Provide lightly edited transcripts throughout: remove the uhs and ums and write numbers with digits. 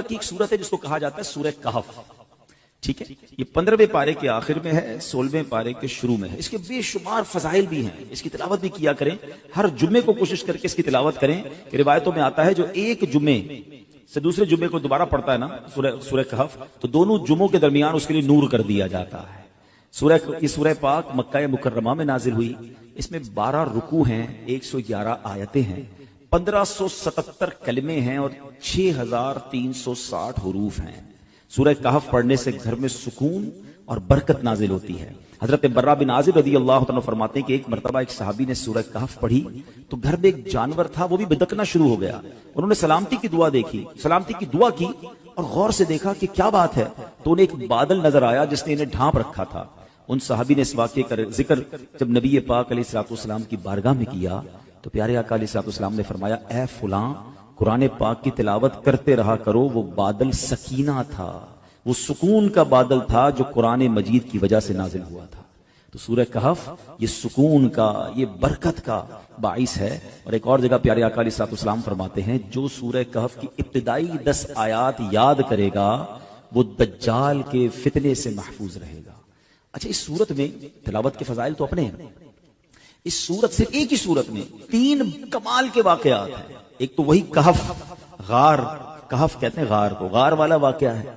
کی ایک سورت ہے جس کو کہا جاتا ہے سورہ کہف. ٹھیک ہے, یہ 15ویں پارے کے آخر میں ہے, 16ویں پارے کے شروع میں ہے. اس کے بے شمار فضائل بھی ہیں, اس کی تلاوت بھی کیا کریں, ہر جمعے کو کوشش کر کے اس کی تلاوت کریں. کہ روایتوں میں آتا ہے جو ایک جمعے سے دوسرے جمعے کو دوبارہ پڑھتا ہے نا سورہ کہف, تو دونوں جمعوں کے درمیان اس کے لیے نور کر دیا جاتا ہے. یہ سورہ پاک مکہ مکرمہ میں نازل ہوئی. اس میں 12 رکوع ہیں, 111 آیتیں ہیں, 1577 کلمے ہیں اور 6360 حروف ہیں. سورہ کہف پڑھنے سے گھر میں سکون اور برکت نازل ہوتی ہے. حضرت برہ بن عازب رضی اللہ عنہ فرماتے ہیں کہ ایک مرتبہ ایک صحابی نے سورہ کہف پڑھی تو گھر میں ایک جانور تھا, وہ بھی بدکنا شروع ہو گیا. انہوں نے سلامتی کی دعا کی اور غور سے دیکھا کہ کیا بات ہے, تو انہیں ایک بادل نظر آیا جس نے انہیں ڈھانپ رکھا تھا. ان صحابی نے اس واقعے کا ذکر جب نبی پاک علیہ الصلوۃ والسلام کی بارگاہ میں کیا تو پیارے آقا علیہ الصلوۃ والسلام نے فرمایا, اے فلاں قرآن پاک کی تلاوت کرتے رہا کرو. وہ بادل سکینہ تھا, وہ سکون کا بادل تھا جو قرآن مجید کی وجہ سے نازل ہوا تھا. تو سورہ کہف یہ سکون کا, یہ برکت کا باعث ہے. اور ایک اور جگہ پیارے آقا علیہ الصلوۃ والسلام فرماتے ہیں جو سورہ کہف کی ابتدائی 10 آیات یاد کرے گا وہ دجال کے فتنے سے محفوظ رہے گا. اچھا, اس سورت میں تلاوت کے فضائل تو اپنے ہیں. اس سورت صرف ایک ہی سورت میں 3 کمال کے واقعات ہیں. ایک تو وہی کہف, غار, کہف کہتے ہیں غار کو, غار والا واقعہ ہے.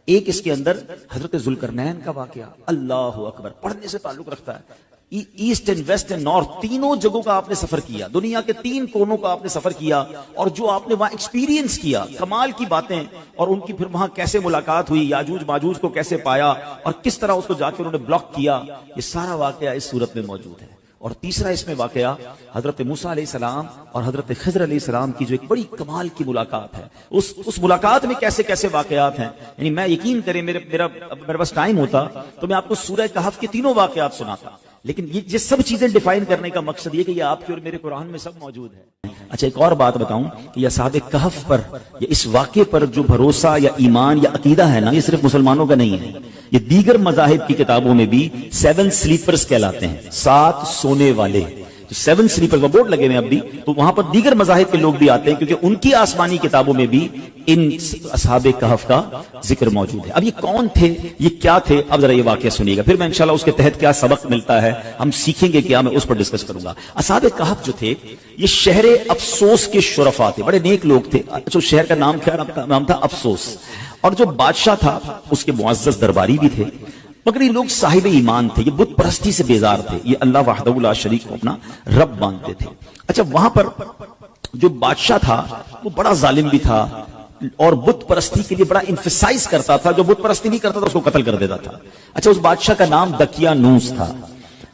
ایک اس کے اندر حضرت ذوالقرنین کا واقعہ, اللہ اکبر, پڑھنے سے تعلق رکھتا ہے. East and west and north تینوں جگہوں کا آپ نے سفر کیا, دنیا کے 3 کونوں کا آپ نے سفر کیا, اور جو آپ نے وہاں ایکسپیرینس کیا, کمال کی باتیں, اور ان کی پھر وہاں کیسے ملاقات ہوئی, یاجوج ماجوج کو کیسے پایا اور کس طرح اس کو جا کے انہوں نے بلاک کیا, یہ سارا واقعہ اس صورت میں موجود ہے. اور تیسرا اس میں واقعہ حضرت موسیٰ علیہ السلام اور حضرت خضر علیہ السلام کی جو ایک بڑی کمال کی ملاقات ہے, اس ملاقات میں کیسے کیسے واقعات ہیں. یعنی میں یقین کریں میرے پاس ٹائم ہوتا تو میں آپ کو سورہ کہف کے 3 واقعات سناتا, لیکن یہ سب چیزیں ڈیفائن کرنے کا مقصد یہ کہ یہ آپ کے اور میرے قرآن میں سب موجود ہے. اچھا, ایک اور بات بتاؤں کہ یہ اصحاب کہف پر یا اس واقعے پر جو بھروسہ یا ایمان یا عقیدہ ہے نا, یہ صرف مسلمانوں کا نہیں ہے. یہ دیگر مذاہب کی کتابوں میں بھی 7 سلیپرز کہلاتے ہیں, 7 سونے والے. 7 سلیپر کا بورڈ لگے ہوئے اب بھی, تو وہاں پر دیگر مذاہب کے لوگ بھی آتے ہیں کیونکہ ان کی آسمانی کتابوں میں بھی ان اصحاب کہف کا ذکر موجود ہے. اب یہ کون تھے, یہ کیا تھے, اب ذرا یہ واقعہ سنیے گا, پھر میں انشاءاللہ اس کے تحت کیا سبق ملتا ہے ہم سیکھیں گے کیا, میں اس پر ڈسکس کروں گا. اصحاب کہف جو تھے یہ شہر افسوس کے شرفاء تھے, بڑے نیک لوگ تھے. اچھا, شہر کا نام کیا نام تھا؟ افسوس. اور جو بادشاہ تھا اس کے معزز درباری بھی تھے, مگر یہ لوگ صاحب ایمان تھے, یہ بت پرستی سے بیزار تھے, یہ اللہ وحدہ لا شریک کو اپنا رب مانتے تھے. اچھا, وہاں پر جو بادشاہ تھا وہ بڑا ظالم بھی تھا اور بت پرستی کے لیے بڑا انفسائز کرتا تھا. جو بت پرستی نہیں کرتا تھا اس کو قتل کر دیتا تھا. اچھا, اس بادشاہ کا نام دقیانوس تھا.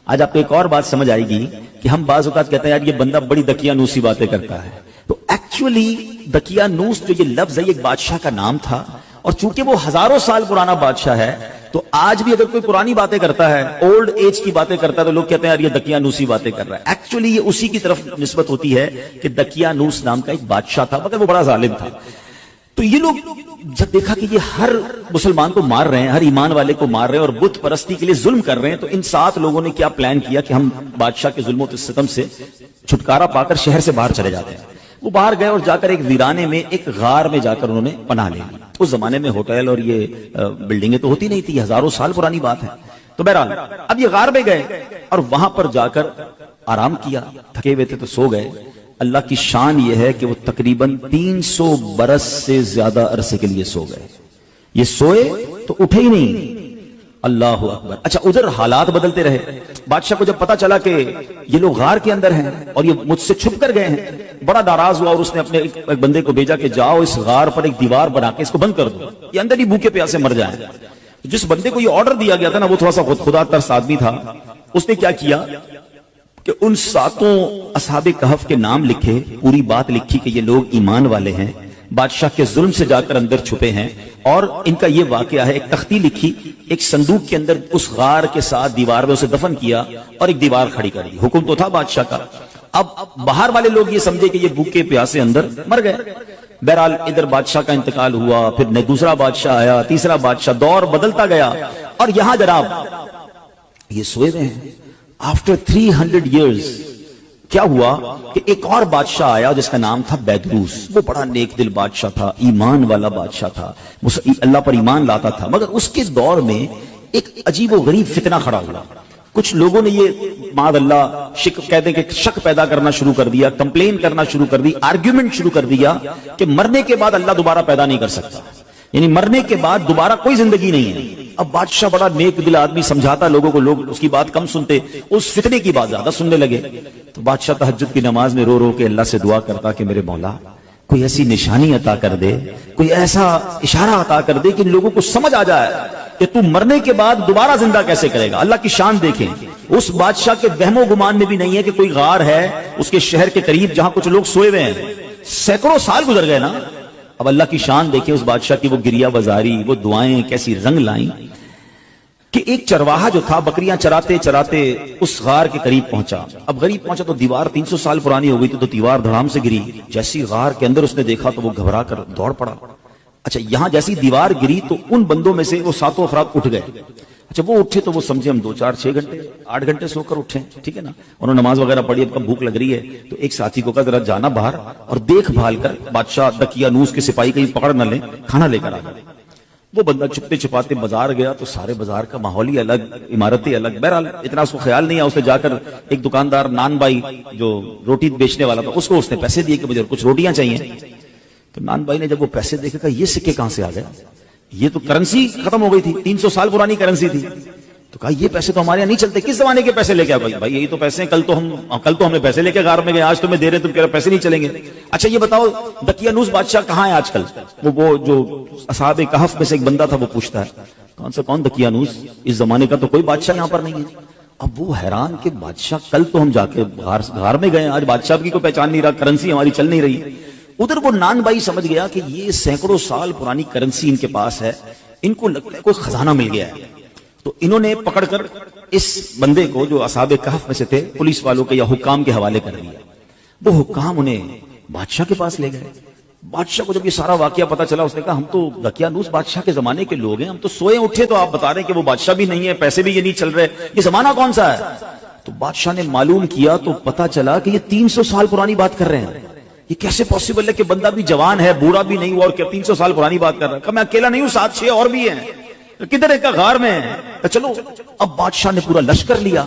آج آپ کو ایک اور بات سمجھ آئے گی کہ ہم بعض اوقات کہتے ہیں یار یہ بندہ بڑی دقیانوسی باتیں کرتا ہے, تو ایکچولی دقیانوس جو یہ لفظ ہے یہ ایک بادشاہ کا نام تھا, اور چونکہ وہ ہزاروں سال پرانا بادشاہ ہے تو آج بھی اگر کوئی پرانی باتیں کرتا ہے, اولڈ ایج کی باتیں کرتا ہے, تو لوگ کہتے ہیں یار یہ دقیانوسی باتیں کر رہا ہے. ایکچولی یہ اسی کی طرف نسبت ہوتی ہے کہ دقیانوس نام کا ایک بادشاہ تھا, مگر وہ بڑا ظالم تھا. تو یہ لوگ جب دیکھا کہ یہ ہر مسلمان کو مار رہے ہیں, ہر ایمان والے کو مار رہے ہیں اور بت پرستی کے لیے ظلم کر رہے ہیں, تو ان 7 لوگوں نے کیا پلان کیا کہ ہم بادشاہ کے ظلم و ستم سے چھٹکارا پا کر شہر سے باہر چلے جاتے ہیں. وہ باہر گئے اور جا کر ایک ویرانے میں, ایک غار میں جا کر انہوں نے پناہ لے لی. اس زمانے میں ہوٹل اور یہ بلڈنگیں تو ہوتی نہیں تھی, ہزاروں سال پرانی بات ہے. تو بہرحال اب یہ غار میں گئے اور وہاں پر جا کر آرام کیا, تھکے ہوئے تھے تو سو گئے. اللہ کی شان یہ ہے کہ وہ تقریباً 300 برس سے زیادہ عرصے کے لیے سو گئے. یہ سوئے تو اٹھے ہی نہیں. اللہ اکبر. اچھا, ادھر حالات بدلتے رہے. بادشاہ کو جب پتا چلا کہ یہ لوگ غار کے اندر ہیں اور یہ مجھ سے چھپ کر گئے ہیں, بڑا ناراض ہوا اور اس نے اپنے ایک بندے کو بھیجا کہ جاؤ اس غار پر ایک دیوار بنا کے اس کو بند کر دو, یہ اندر ہی بھوکے پیاسے مر جائیں. جس بندے کو یہ آرڈر دیا گیا تھا نا وہ تھوڑا سا خدا ترس آدمی تھا. اس نے کیا کیا کہ ان 7 اصحاب کہف کے نام لکھے, پوری بات لکھی کہ یہ لوگ ایمان والے ہیں, بادشاہ کے ظلم سے جا کر اندر چھپے ہیں, اور ان کا یہ واقعہ ہے. ایک تختی لکھی, ایک صندوق کے اندر اس غار کے ساتھ دیوار میں اسے دفن کیا اور ایک دیوار کھڑی کر دی. حکم تو تھا بادشاہ کا. اب باہر والے لوگ یہ سمجھے کہ یہ بھوکے پیاسے اندر مر گئے. بہرحال ادھر بادشاہ کا انتقال ہوا, پھر دوسرا بادشاہ آیا, تیسرا بادشاہ, دور بدلتا گیا. اور یہاں جناب یہ سوئے ہوئے ہیں. آفٹر 300 years کیا ہوا کہ ایک اور بادشاہ آیا جس کا نام تھا بیدروس. وہ بڑا نیک دل بادشاہ تھا, ایمان والا بادشاہ تھا, اللہ پر ایمان لاتا تھا. مگر اس کے دور میں ایک عجیب و غریب فتنہ کھڑا ہوا. کچھ لوگوں نے یہ معاذ اللہ کہتے ہیں کہ شک پیدا کرنا شروع کر دیا, کمپلین کرنا شروع کر دی, آرگیومنٹ شروع کر دیا کہ مرنے کے بعد اللہ دوبارہ پیدا نہیں کر سکتا, یعنی مرنے کے بعد دوبارہ کوئی زندگی نہیں ہے. اب بادشاہ بڑا نیک دل آدمی, سمجھاتا لوگوں کو, لوگ اس کی بات کم سنتے, اس فتنے کی بات زیادہ سننے لگے. تو بادشاہ تہجد کی نماز میں رو رو کے اللہ سے دعا کرتا کہ میرے مولا کوئی ایسی نشانی عطا کر دے, کوئی ایسا اشارہ عطا کر دے کہ ان لوگوں کو سمجھ آ جائے کہ تو مرنے کے بعد دوبارہ زندہ کیسے کرے گا. اللہ کی شان دیکھیں, اس بادشاہ کے وہم و گمان میں بھی نہیں ہے کہ کوئی غار ہے اس کے شہر کے قریب جہاں کچھ لوگ سوئے ہوئے ہیں. سینکڑوں سال گزر گئے نا. اب اللہ کی شان دیکھیں اس بادشاہ کی, وہ گریہ بازاری, وہ دعائیں کیسی رنگ لائیں کہ ایک چرواہا جو تھا بکریاں چراتے چراتے اس غار کے قریب پہنچا. اب قریب پہنچا تو دیوار 300 سال پرانی ہو گئی تھی, تو دیوار دھڑام سے گری. جیسی غار کے اندر اس نے دیکھا تو وہ گھبرا کر دوڑ پڑا. اچھا, یہاں جیسی دیوار گری تو ان بندوں میں سے وہ 7 افراد اٹھ گئے. اچھا, وہ اٹھے تو وہ سمجھے ہم 2 4 6 گھنٹے 8 گھنٹے سو کر اٹھے, ٹھیک ہے نا. انہوں نے نماز وغیرہ پڑھی, اب کم بھوک لگ رہی ہے. تو ایک ساتھی کو کہا ذرا جانا باہر اور دیکھ بھال کر بادشاہ دقیانوس کے سپاہی کہیں پکڑ نہ لیں, کھانا لے کر آ گئے. وہ بندہ چھپتے چھپاتے بازار گیا تو سارے بازار کا ماحول ہی الگ, عمارتیں الگ. بہرحال اتنا اس کو خیال نہیں آیا. اس نے جا کر ایک دکاندار نان بھائی جو روٹی بیچنے والا تھا, اس کو اس نے پیسے دیے کہ مجھے کچھ روٹیاں چاہیے. تو نان بھائی نے جب وہ پیسے دیکھے کہا یہ سکے کہاں سے آ گئے, یہ تو کرنسی ختم ہو گئی تھی, 300 سال پرانی کرنسی تھی. تو کہا یہ پیسے تو ہمارے یہاں نہیں چلتے, کس زمانے کے پیسے لے کے آئے؟ بھائی یہی تو پیسے ہیں, کل تو ہم نے پیسے لے کے غار میں گئے, آج تمہیں دے رہے, تم کہہ رہے پیسے نہیں چلیں گے. اچھا یہ بتاؤ دقیانوس بادشاہ کہاں ہے آج کل؟ وہ جو اصحاب کہف میں سے ایک بندہ تھا وہ پوچھتا ہے کون دقیانوس, اس زمانے کا تو کوئی بادشاہ یہاں پر نہیں ہے. اب وہ حیران کہ بادشاہ کل تو ہم جا کے غار میں گئے, آج بادشاہ کی کوئی پہچان نہیں رہا, کرنسی ہماری چل نہیں رہی. ادھر وہ نان بھائی سمجھ گیا کہ یہ سینکڑوں سال پرانی کرنسی ان کے پاس ہے, ان کو لگتا ہے کوئی خزانہ مل گیا ہے. تو انہوں نے پکڑ کر اس بندے کو جو اصحاب کہف میں سے تھے پولیس والوں کے یا حکام کے حوالے کر دیا. وہ حکام انہیں بادشاہ کے پاس لے گئے. بادشاہ کو جب یہ سارا واقعہ پتا چلا, اس نے کہا ہم تو دقیانوس بادشاہ کے زمانے کے لوگ ہیں, ہم تو سوئے اٹھے تو آپ بتا رہے ہیں کہ وہ بادشاہ بھی نہیں ہے, پیسے بھی یہ نہیں چل رہے, یہ زمانہ کون سا ہے؟ تو بادشاہ نے معلوم کیا تو پتا چلا کہ یہ 300 سال پرانی بات کر رہے ہیں. یہ کیسے پاسبل ہے کہ بندہ بھی جوان ہے, بوڑھا بھی نہیں ہوا, اور 300 سال پرانی بات کر رہا ہے. کہ میں اکیلا نہیں ہوں, 7 6 اور بھی ہیں. کدھر ایک غار میں ہے. چلو اب بادشاہ نے پورا لشکر لیا.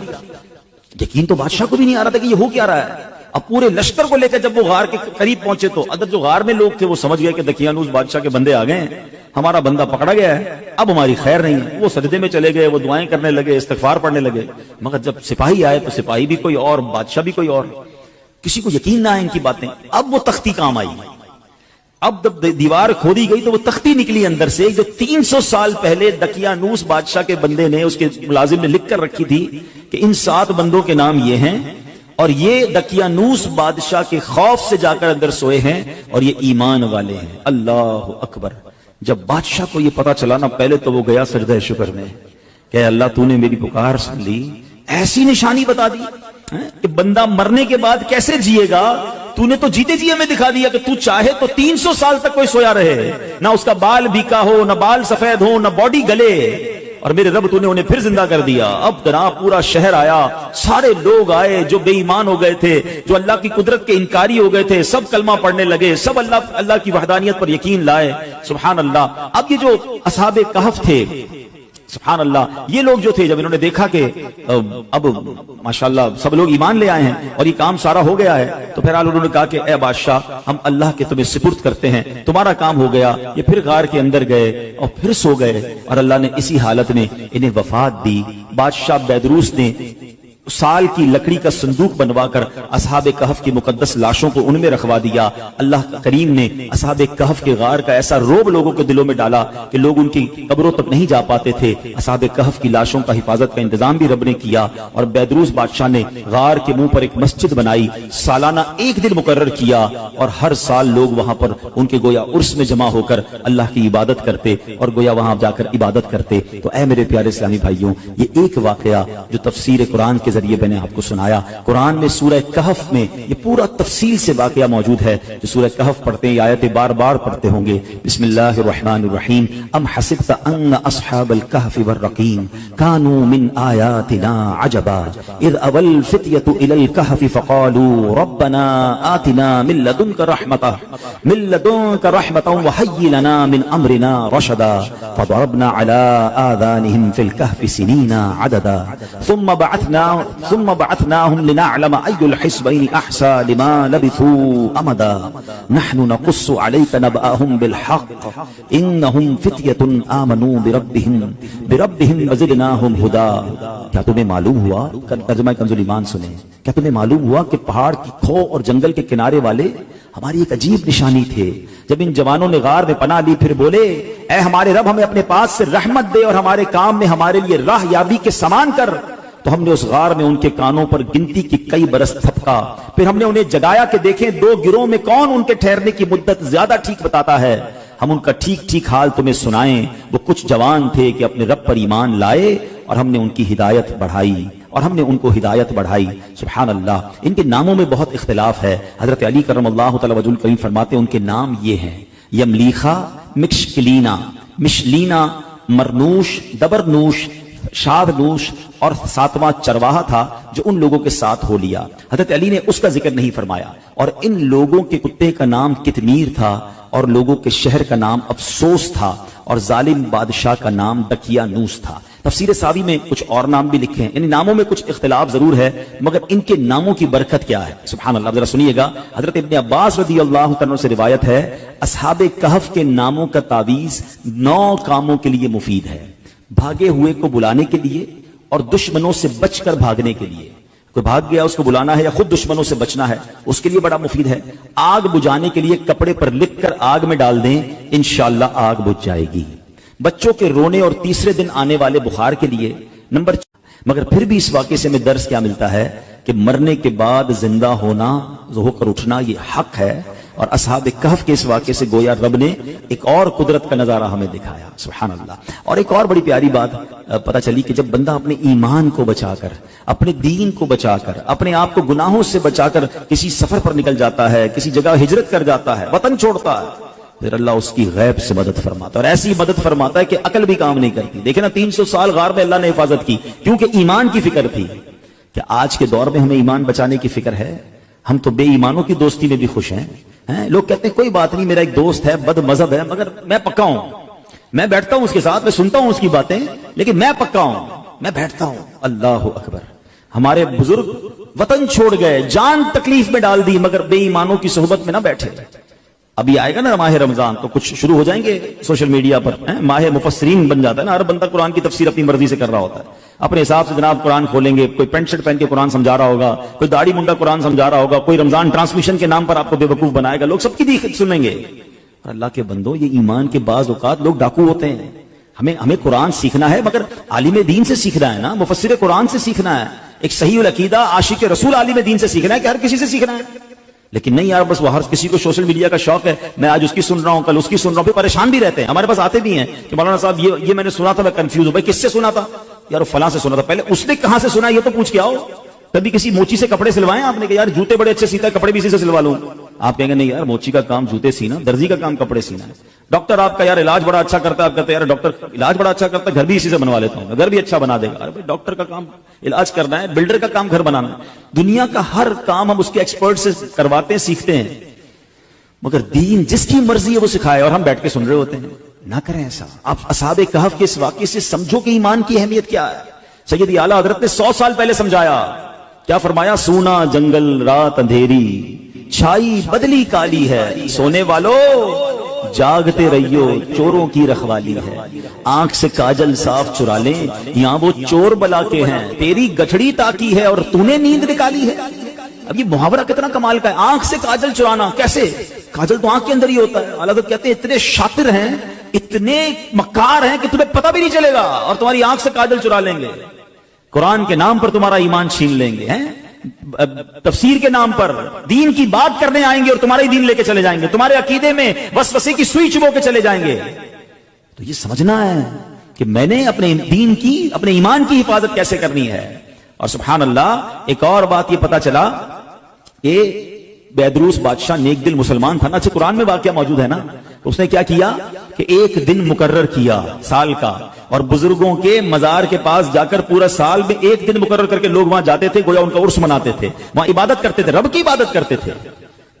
یقین تو بادشاہ کو بھی نہیں آ رہا تھا کہ یہ ہو کیا رہا ہے. اب پورے لشکر کو لے کر جب وہ غار کے قریب پہنچے تو ادھر جو غار میں لوگ تھے وہ سمجھ گئے کہ دقیانوس بادشاہ کے بندے آ گئے ہیں, ہمارا بندہ پکڑا گیا ہے, اب ہماری خیر نہیں ہے. وہ سجدے میں چلے گئے, وہ دعائیں کرنے لگے, استغفار پڑھنے لگے. مگر جب سپاہی آئے تو سپاہی بھی کوئی اور, بادشاہ بھی کوئی اور. کسی کو یقین نہ آئے ان کی باتیں. اب وہ تختی کام آئی. اب جب دیوار کھودی گئی تو وہ تختی نکلی اندر سے, جو 300 سال پہلے دقیانوس بادشاہ کے بندے نے, اس کے ملازم نے لکھ کر رکھی تھی کہ ان 7 بندوں کے نام یہ ہیں, اور یہ دقیانوس بادشاہ کے خوف سے جا کر اندر سوئے ہیں, اور یہ ایمان والے ہیں. اللہ اکبر. جب بادشاہ کو یہ پتا چلا نا, پہلے تو وہ گیا سجدہ شکر میں کہ اللہ تو نے میری پکار سن لی, ایسی نشانی بتا دی کہ بندہ مرنے کے بعد کیسے جیے گا. تو نے تو جیتے جی ہمیں دکھا دیا کہ تو چاہے تو 300 سال تک کوئی سویا رہے, نہ اس کا بال بیکا ہو, نہ بال سفید ہو, نہ باڈی گلے, اور میرے رب تو نے انہیں پھر زندہ کر دیا. اب تنا پورا شہر آیا, سارے لوگ آئے جو بے ایمان ہو گئے تھے, جو اللہ کی قدرت کے انکاری ہو گئے تھے, سب کلمہ پڑھنے لگے, سب اللہ کی وحدانیت پر یقین لائے. سبحان اللہ. اب یہ جو اصحاب کہف تھے, سبحان اللہ, یہ لوگ جو تھے جب انہوں نے دیکھا کہ اب ماشاءاللہ سب لوگ ایمان لے آئے ہیں اور یہ کام سارا ہو گیا ہے, تو پھر انہوں نے کہا کہ اے بادشاہ ہم اللہ کے تمہیں سپرد کرتے ہیں, تمہارا کام ہو گیا. یہ پھر غار کے اندر گئے اور پھر سو گئے, اور اللہ نے اسی حالت میں انہیں وفات دی. بادشاہ بیدروس نے سال کی لکڑی کا صندوق بنوا کر اصحاب کہف کی مقدس لاشوں کو ان میں رکھوا دیا. اللہ کریم نے اصحاب کہف کے غار کا ایسا روب لوگوں کے دلوں میں ڈالا کہ لوگ ان کی قبروں تک نہیں جا پاتے تھے. اصحاب کہف کی لاشوں کا حفاظت کا انتظام بھی رب نے کیا, اور بیدروس بادشاہ نے غار کے منہ پر ایک مسجد بنائی. سالانہ ایک دن مقرر کیا, اور ہر سال لوگ وہاں پر ان کے گویا عرس میں جمع ہو کر اللہ کی عبادت کرتے, اور گویا وہاں جا کر عبادت کرتے. تو اے میرے پیارے اسلامی بھائیوں, یہ ایک واقعہ جو تفسیر قرآن کے ذریعے میں نے آپ کو سنایا. قرآن میں سورہ کہف میں یہ پورا تفصیل سے واقعہ موجود ہے. جو سورہ کہف پڑھتے ہیں یہ آیتیں بار بار پڑھتے ہوں گے. بسم اللہ الرحمن الرحیم. ام حسبت ان اصحاب الكهف والرقیم كانوا من آیاتنا عجبا اذ اول الفتية الى الكهف فقالوا ربنا آتنا من لدنك رحمة وهيئ لنا من امرنا رشدا فضربنا على آذانهم في الكهف سنين عددا ثم بعثناهم لنعلم أي الحزبين أحصى لما لبثوا أمدا نحن نقص عليك نبأهم بالحق إنهم فتية آمنوا بربهم وزدناهم هدى. کیا تمہیں معلوم ہوا, ترجمہ کنز الایمان سنیں, کیا تمہیں معلوم ہوا کہ پہاڑ کی کھو اور جنگل کے کنارے والے ہماری ایک عجیب نشانی تھے. جب ان جوانوں نے غار میں پناہ لی پھر بولے اے ہمارے رب ہمیں اپنے پاس سے رحمت دے اور ہمارے کام میں ہمارے لیے راہ یابی کے سامان کر, تو ہم نے اس غار میں ان کے کانوں پر گنتی کی کئی برس تھپکا. پھر ہم نے انہیں جگایا کہ دیکھیں دو گروہ میں کون ان کے ٹھہرنے کی مدت زیادہ ٹھیک بتاتا ہے. ہم ان کا ٹھیک ٹھیک حال تمہیں سنائیں. وہ کچھ جوان تھے کہ اپنے رب پر ایمان لائے اور ہم نے ان کی ہدایت بڑھائی. سبحان اللہ. ان کے ناموں میں بہت اختلاف ہے. حضرت علی کرم اللہ تعالی وجہ الکریم فرماتے ہیں ان کے نام یہ ہیں یملیخا, مکشکلینا, مشلینا, مرنوش, دبرنوش, شادنوش اور 7واں چرواہا تھا جو ان لوگوں کے ساتھ ہو لیا. حضرت علی نے اس کا ذکر نہیں فرمایا. اور ان لوگوں کے کتے کا نام کتمیر تھا اور لوگوں کے شہر کا نام افسوس تھا اور ظالم بادشاہ کا نام دکیانوس تھا. تفسیر ساوی میں کچھ اور نام بھی لکھے ہیں. ان ناموں میں کچھ اختلاف ضرور ہے مگر ان کے ناموں کی برکت کیا ہے. سبحان اللہ. ذرا سنیے گا. حضرت ابن عباس رضی اللہ عنہ سے روایت ہے اصحاب کہف کے ناموں کا تعویذ 9 کاموں کے لیے مفید ہے. بھاگے ہوئے کو بلانے کے لیے اور دشمنوں سے بچ کر بھاگنے کے لیے. کوئی بھاگ گیا اس کو بلانا ہے یا خود دشمنوں سے بچنا ہے اس کے لیے بڑا مفید ہے. آگ بجھانے کے لیے کپڑے پر لکھ کر آگ میں ڈال دیں انشاءاللہ آگ بجھ جائے گی. بچوں کے رونے اور تیسرے دن آنے والے بخار کے لیے. مگر پھر بھی اس واقعے سے ہمیں درس کیا ملتا ہے کہ مرنے کے بعد زندہ ہونا, ہو کر اٹھنا یہ حق ہے. اور اصحاب کہف کے اس واقعے سے گویا رب نے ایک اور قدرت کا نظارہ ہمیں دکھایا. سبحان اللہ. اور ایک اور بڑی پیاری بات پتہ چلی کہ جب بندہ اپنے ایمان کو بچا کر, اپنے دین کو بچا کر, اپنے آپ کو گناہوں سے بچا کر کسی سفر پر نکل جاتا ہے, کسی جگہ ہجرت کر جاتا ہے, وطن چھوڑتا ہے, پھر اللہ اس کی غیب سے مدد فرماتا ہے. اور ایسی مدد فرماتا ہے کہ عقل بھی کام نہیں کرتی. دیکھیں نا 300 سال غار میں اللہ نے حفاظت کی کیونکہ ایمان کی فکر تھی. کہ آج کے دور میں ہمیں ایمان بچانے کی فکر ہے؟ ہم تو بے ایمانوں کی دوستی میں بھی خوش ہیں. لوگ کہتے ہیں کوئی بات نہیں, میرا ایک دوست ہے بد مذہب ہے مگر میں پکا ہوں, میں بیٹھتا ہوں اس کے ساتھ, میں سنتا ہوں اس کی باتیں, لیکن میں پکا ہوں, میں بیٹھتا ہوں. اللہ اکبر. ہمارے بزرگ وطن چھوڑ گئے, جان تکلیف میں ڈال دی مگر بے ایمانوں کی صحبت میں نہ بیٹھے. ابھی آئے گا نا ماہ رمضان تو کچھ شروع ہو جائیں گے سوشل میڈیا پر, ماہ مفسرین بن جاتا ہے نا, ہر بندہ قرآن کی تفسیر اپنی مرضی سے کر رہا ہوتا ہے, اپنے حساب سے جناب قرآن کھولیں گے, کوئی پینٹ شرٹ پہن کے قرآن سمجھا رہا ہوگا, کوئی داڑھی منڈا قرآن سمجھا رہا ہوگا, کوئی رمضان ٹرانسمیشن کے نام پر آپ کو بے وقوف بنائے گا, لوگ سب کی سنیں گے. اور اللہ کے بندو, یہ ایمان کے بعض اوقات لوگ ڈاکو ہوتے ہیں. ہمیں قرآن سیکھنا ہے مگر عالم دین سے سیکھنا ہے نا, مفسر قرآن سے سیکھنا ہے, ایک صحیح العقیدہ عاشق رسول عالم دین سے سیکھنا ہے کہ ہر کسی سے سیکھنا ہے. لیکن نہیں یار, بس وہ ہر کسی کو سوشل میڈیا کا شوق ہے, میں آج اس کی سن رہا ہوں, کل اس کی سن رہا ہوں, پھر پریشان بھی رہتے ہیں. ہمارے پاس آتے بھی ہیں کہ مولانا صاحب یہ میں نے سنا تھا, میں کنفیوز ہوں. بھائی کس سے سنا تھا؟ یار فلاں سے سنا تھا. پہلے اس نے کہاں سے سنا یہ تو پوچھ کے آؤ. کبھی کسی موچی سے کپڑے سلوائے آپ نے کہ یار جوتے بڑے اچھے سیتا ہے, کپڑے بھی اسی سے سلوا لوں؟ آپ کہیں گے نہیں یار, موچی کا کام جوتے سینا, درزی کا کام کپڑے سینا ہے. ڈاکٹر آپ کا یار علاج بڑا اچھا کرتا ہے, آپ کہتے ہیں یار ڈاکٹر علاج بڑا اچھا کرتا ہے, گھر بھی اسی سے بنوا لیتا ہوں, گھر بھی اچھا بنا دے گا. ارے ڈاکٹر کا کام علاج کرنا ہے, بلڈر کا کام گھر بنانا ہے. دنیا کا ہر کام ہم اس کے ایکسپرٹ سے کرواتے ہیں, سیکھتے ہیں, مگر دین جس کی مرضی ہے وہ سکھائے اور ہم بیٹھ کے سن رہے ہوتے ہیں. نہ کریں ایسا. آپ اصحاب کہف کے اس واقعے سے سمجھو کہ ایمان کی اہمیت کیا ہے. سیدی اعلیٰ حضرت نے 100 سال پہلے سمجھایا. کیا فرمایا؟ سونا جنگل رات اندھیری, چھائی بدلی کالی ہے, سونے والو جاگتے رہیو, چوروں کی رکھوالی ہے. آنکھ سے کاجل صاف چرا لیں, یہاں وہ چور بلا کے ہیں, تیری گٹھڑی تاکی ہے اور تو نے نیند نکالی ہے. اب یہ محاورہ کتنا کمال کا ہے, آنکھ سے کاجل چرانا. کیسے؟ کاجل تو آنکھ کے اندر ہی ہوتا ہے. اعلیٰ حضرت کہتے ہیں اتنے شاطر ہیں, اتنے مکار ہیں کہ تمہیں پتہ بھی نہیں چلے گا اور تمہاری آنکھ سے کاجل چرا لیں گے. قرآن کے نام پر تمہارا ایمان چھین لیں گے, تفسیر کے نام پر دین کی بات کرنے آئیں گے اور تمہارا ہی دین لے کے چلے جائیں گے, تمہارے عقیدے میں وسوسے کی سوئی چبو کے چلے جائیں گے. تو یہ سمجھنا ہے کہ میں نے اپنے دین کی, اپنے ایمان کی حفاظت کیسے کرنی ہے. اور سبحان اللہ ایک اور بات یہ پتا چلا کہ بیدروس بادشاہ نیک دل مسلمان تھا نا، اچھا قرآن میں واقعہ موجود ہے نا، اس نے کیا کیا کہ ایک دن مقرر کیا سال کا، اور بزرگوں کے مزار کے پاس جا کر پورا سال میں ایک دن مقرر کر کے لوگ وہاں جاتے تھے، گویا ان کا عرس مناتے تھے، وہاں عبادت کرتے تھے، رب کی عبادت کرتے تھے۔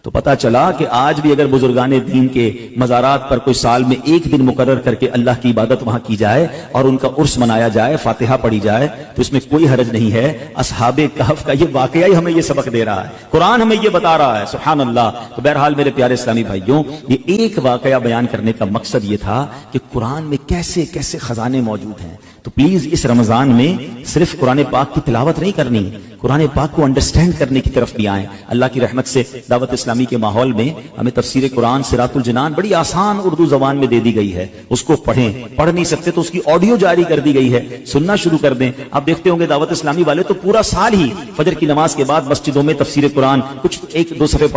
تو پتا چلا کہ آج بھی اگر بزرگان دین کے مزارات پر کوئی سال میں ایک دن مقرر کر کے اللہ کی عبادت وہاں کی جائے اور ان کا عرس منایا جائے، فاتحہ پڑھی جائے، تو اس میں کوئی حرج نہیں ہے۔ اصحاب کہف کا یہ واقعہ ہی ہمیں یہ سبق دے رہا ہے، قرآن ہمیں یہ بتا رہا ہے، سبحان اللہ۔ تو بہرحال میرے پیارے اسلامی بھائیوں، یہ ایک واقعہ بیان کرنے کا مقصد یہ تھا کہ قرآن میں کیسے کیسے خزانے موجود ہیں۔ تو پلیز اس رمضان میں صرف قرآن پاک کی تلاوت نہیں کرنی، قرآن پاک کو انڈرسٹینڈ کرنے کی طرف بھی آئیں۔ اللہ کی رحمت سے دعوت اسلامی کے ماحول میں ہمیں تفسیر قرآن صراط الجنان بڑی آسان اردو زبان میں دے دی گئی ہے، اس کو پڑھیں، پڑھ نہیں سکتے تو اس کی آڈیو جاری کر دی گئی ہے، سننا شروع کر دیں۔ آپ دیکھتے ہوں گے دعوت اسلامی والے تو پورا سال ہی فجر کی نماز کے بعد مسجدوں میں تفسیر قرآن کچھ ایک دو صفحے